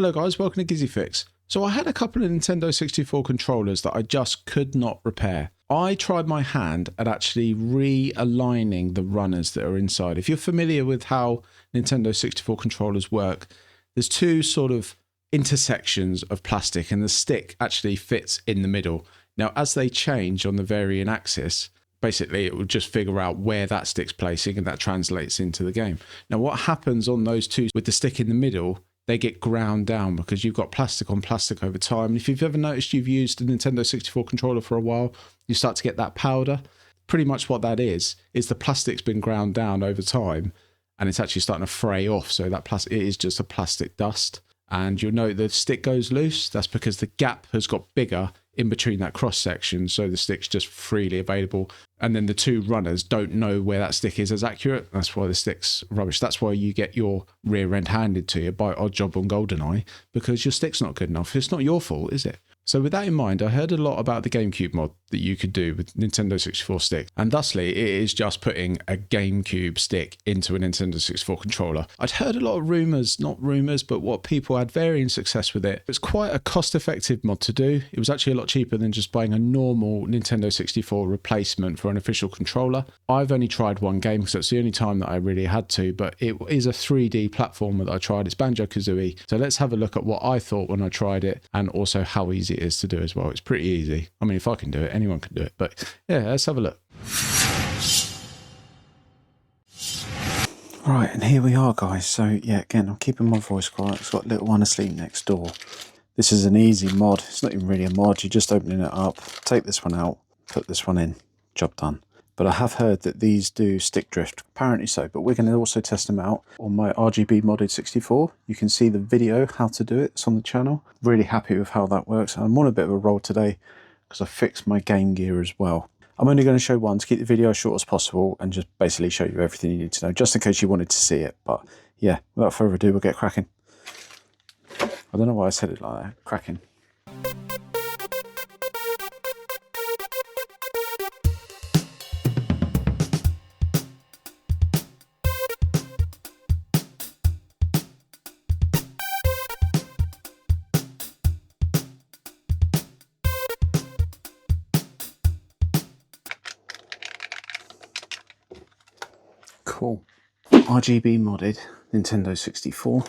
Hello guys, welcome to GizzyFix. So I had a couple of Nintendo 64 controllers that I just could not repair. I tried my hand at actually realigning the runners that are inside. If you're familiar with how Nintendo 64 controllers work, there's two sort of intersections of plastic and the stick actually fits in the middle. Now as they change on the varying axis, basically it will just figure out where that stick's placing and that translates into the game. Now what happens on those two with the stick in the middle, they get ground down because you've got plastic on plastic over time. And if you've ever noticed you've used a Nintendo 64 controller for a while, you start to get that powder. Pretty much what that is the plastic's been ground down over time and it's actually starting to fray off. So that plastic, it is just a plastic dust. And you'll note the stick goes loose. That's because the gap has got bigger in between that cross section, so the stick's just freely available. And then the two runners don't know where that stick is as accurate. That's why the stick's rubbish. That's why you get your rear end handed to you by Oddjob on GoldenEye, because your stick's not good enough. It's not your fault, is it? So with that in mind, I heard a lot about the GameCube mod that you could do with Nintendo 64 sticks, and thusly it is just putting a GameCube stick into a Nintendo 64 controller. I'd heard a lot of rumours, not rumours, but what people had varying success with it. It's quite a cost-effective mod to do. It was actually a lot cheaper than just buying a normal Nintendo 64 replacement for an official controller. I've only tried one game because that's the only time that I really had to, but it is a 3D platformer that I tried. It's Banjo Kazooie. So let's have a look at what I thought when I tried it and also how easy it is to do as well. It's pretty easy. I mean, if I can do it, anyone can do it. But yeah, let's have a look. Right, and here we are, guys. So yeah, again, I'm keeping my voice quiet. It's got little one asleep next door. This is an easy mod. It's not even really a mod. You're just opening it up, take this one out, put this one in, job done. But I have heard that these do stick drift, apparently so, but we're going to also test them out on my RGB modded 64. You can see the video, how to do it, it's on the channel. Really happy with how that works. I'm on a bit of a roll today because I fixed my game gear as well. I'm only going to show one to keep the video as short as possible and just basically show you everything you need to know, just in case you wanted to see it. But yeah, without further ado, we'll get cracking. I don't know why I said it like that, cracking. Cool. RGB modded Nintendo 64.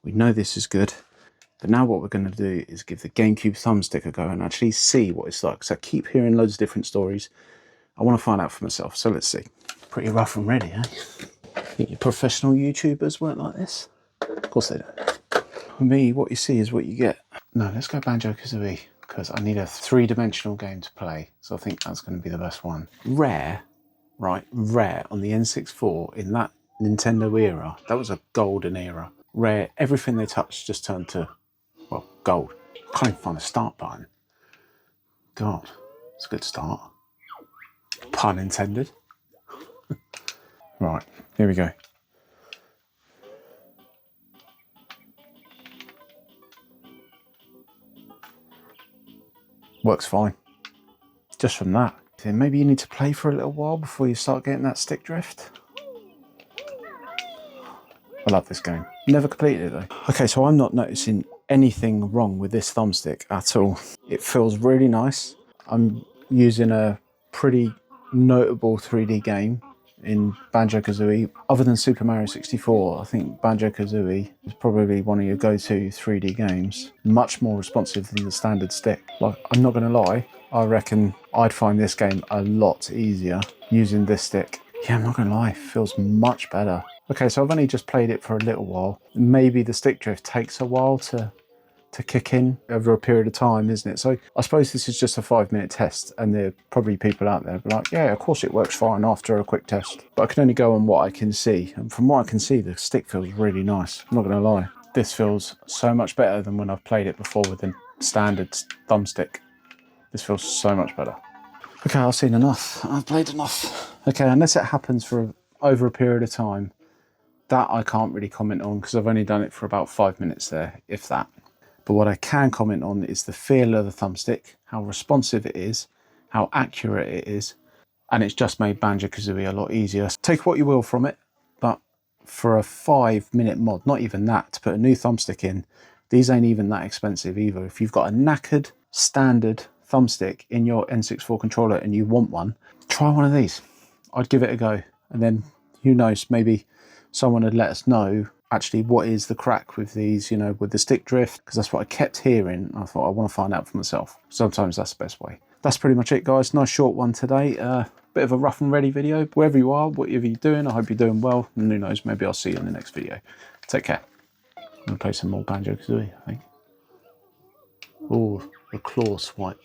We know this is good, but now what we're going to do is give the GameCube thumbstick a go and actually see what it's like. So I keep hearing loads of different stories. I want to find out for myself, so let's see. Pretty rough and ready, eh? Think your professional YouTubers weren't like this? Of course they don't. For me, what you see is what you get. No, let's go Banjo Kazooie, because I need a three-dimensional game to play, so I think that's going to be the best one. Rare. Right, Rare on the N64 in that Nintendo era, that was a golden era. Rare, everything they touched just turned to, well, gold. Can't even find a start button. God, it's a good start. Pun intended. Right, here we go. Works fine. Just from that. Then maybe you need to play for a little while before you start getting that stick drift. I love this game. Never completed it though. Okay, so I'm not noticing anything wrong with this thumbstick at all. It feels really nice. I'm using a pretty notable 3D game in Banjo Kazooie. Other than Super Mario 64, I think Banjo Kazooie is probably one of your go-to 3D games. Much more responsive than the standard stick. Like, I'm not gonna lie, I reckon I'd find this game a lot easier using this stick. Yeah, I'm not gonna lie, it feels much better. Okay, so I've only just played it for a little while. Maybe the stick drift takes a while to kick in over a period of time, isn't it? So I suppose this is just a 5-minute test, and there are probably people out there like, yeah, of course it works fine after a quick test. But I can only go on what I can see. And from what I can see, the stick feels really nice. I'm not gonna lie. This feels so much better than when I've played it before with the standard thumbstick. This feels so much better. Okay, I've seen enough. I've played enough. Okay, unless it happens for over a period of time, that I can't really comment on because I've only done it for about 5 minutes there, if that. But what I can comment on is the feel of the thumbstick, how responsive it is, how accurate it is, and it's just made Banjo Kazooie a lot easier. Take what you will from it, but for a 5-minute mod, not even that, to put a new thumbstick in These ain't even that expensive either. If you've got a knackered standard thumbstick in your N64 controller and you want one, try one of these. I'd give it a go. And then who knows, maybe someone would let us know actually what is the crack with these, you know, with the stick drift, because that's what I kept hearing. I thought I want to find out for myself. Sometimes that's the best way. That's pretty much it, guys. Nice short one today. Bit of a rough and ready video. Wherever you are, whatever you're doing, I hope you're doing well. And who knows, maybe I'll see you in the next video. Take care. I'm going to play some more Banjo Kazooie, I think. Oh, the claw swipe.